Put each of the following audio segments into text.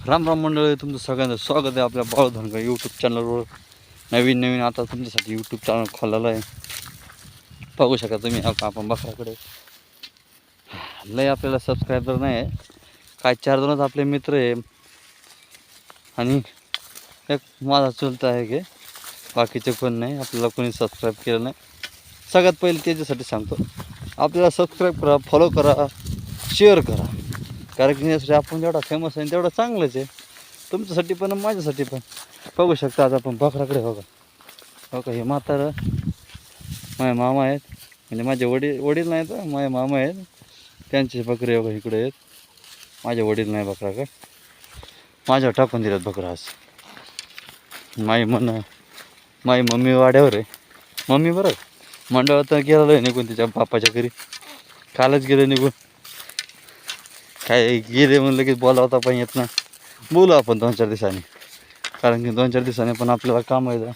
राम राम मंडळी, तुमचं सगळ्यांचं स्वागत आहे आपल्या बाळू धनगर यूट्यूब चॅनलवर. नवीन आता तुमच्यासाठी यूट्यूब चॅनल खोललेलं आहे. बघू शकता तुम्ही आपण बकराकडे लय आपल्याला सबस्क्रायबर नाही आहे, काय 4-2 आपले मित्र आहे आणि एक माझा चुलता आहे की बाकीचे कोण नाही. आपल्याला कोणी सबस्क्राईब केलं नाही. सगळ्यात पहिले त्याच्यासाठी सांगतो, आपल्याला सबस्क्राईब करा, फॉलो करा, शेअर करा. कारण की यासाठी आपण जेवढा फेमस आहे तेवढं चांगलंच आहे तुमच्यासाठी पण माझ्यासाठी पण. बघू शकता आज आपण बकराकडे. हो का हे म्हातारं माझे मामा आहेत, म्हणजे माझे वडील नाहीत, माझे मामा आहेत, त्यांचे बकरे बघा इकडे आहेत. माझे वडील नाही बकराकडे, माझ्या टाकून दिल्यात बकरा. आज माझी मम्मी वाड्यावर आहे. मम्मी बरं मंडळात गेलेलं आहे निघून, तिच्या बापाच्या घरी कालच गेलं निघून. काय गेले म्हणलं की बोलावता पण येत ना. बोलू आपण 2-4 दिवसांनी, कारण की 2-4 दिवसांनी पण आपल्याला काम आहे.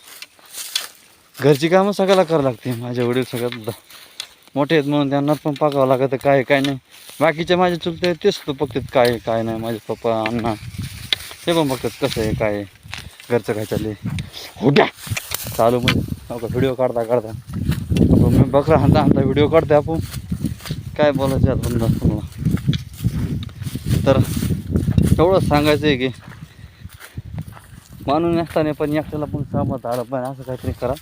घरची कामं सगळ्याला करावं लागते. माझे वडील सगळ्यात मोठे आहेत म्हणून त्यांना पण पाकावं लागतं. काय नाही बाकीचे माझे चुलते आहेत तेच तो बघतात काय नाही. माझे पप्पा अण्णा ते पण बघतात कसं आहे काय घरचं काय चालले. होट्या चालू मध्ये का व्हिडिओ काढता मी बकरा हाणता व्हिडिओ काढते. आपण काय बोलायचं आपण तुम्हाला तर एवढं सांगायचं आहे की मानून नसताना पण एकट्याला पण सहमत आलं पण असं काहीतरी करा,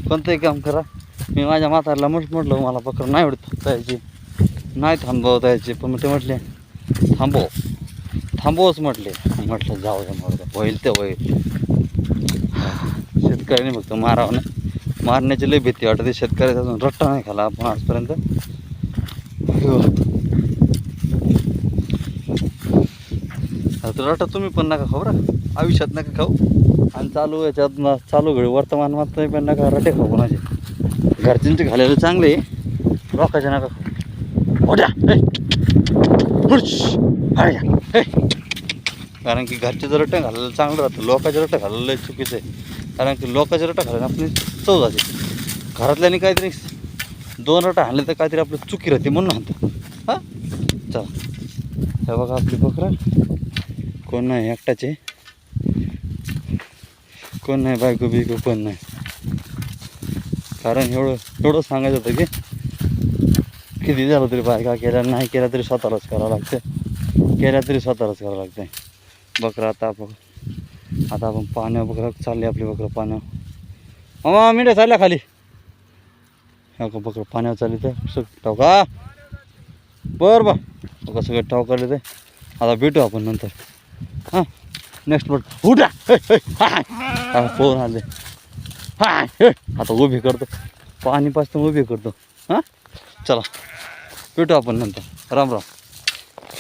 कोणतंही काम करा. मी माझ्या म्हाताऱ्याला म्हटलं मला बकरं नाही एवढं थांबता यायची, नाही थांबवता यायचे, पण ते म्हटले थांबवच म्हटलं जाऊ द्या मग होईल ते होईल. शेतकऱ्याने फक्त मारावं नाही, मारण्याची लई भीती वाटते. शेतकऱ्याचा अजून रट्टा नाही खाला आपण आजपर्यंत. रट्टा तुम्ही पण नका खाऊ बरं, आयुष्यात नका खाऊ. आणि चालू घडी वर्तमानात पण नका रट्टे खाऊ कोणाचे. घरच्यांचे घालायला चांगले, लोकांचे नका खाऊ. कारण की घरचे जर रट्टे घालायला चांगलं राहतं, लोकांचे रट्टे घालायला चुकीचं आहे. कारण की लोकांचे रट्टा घालायला आपली चव जाते. घरातल्याने काहीतरी 2 रट्टा हाणले तर काहीतरी आपलं चुकी राहते म्हणून हाणतं. हां चला हे बघा आपली बकरं. कोण नाही, एकटाचे, कोण नाही, बायको बिको कोण नाही. कारण एवढं सांगायचं होतं की किती झालं तरी बायका केल्या नाही केल्या तरी स्वतःलाच करावं लागतं, केल्या तरी स्वतःलाच करावं लागतं. बकरं आता आपण पाण्यावर बकरं चालली आपली बकरं पाण्यावर. मामा मिंड्या चालल्या खाली. हो का बकरं पाण्यावर चालली तर सगळं टाका बरं बघा सगळं टाव काढले ते. आता भेटू आपण नंतर. हां नेक्स्ट बोट उठा फोन आले. आता उभी करतो, पाणी पाजतो उभी करतो. हां चला भेटू आपण नंतर. राम राम.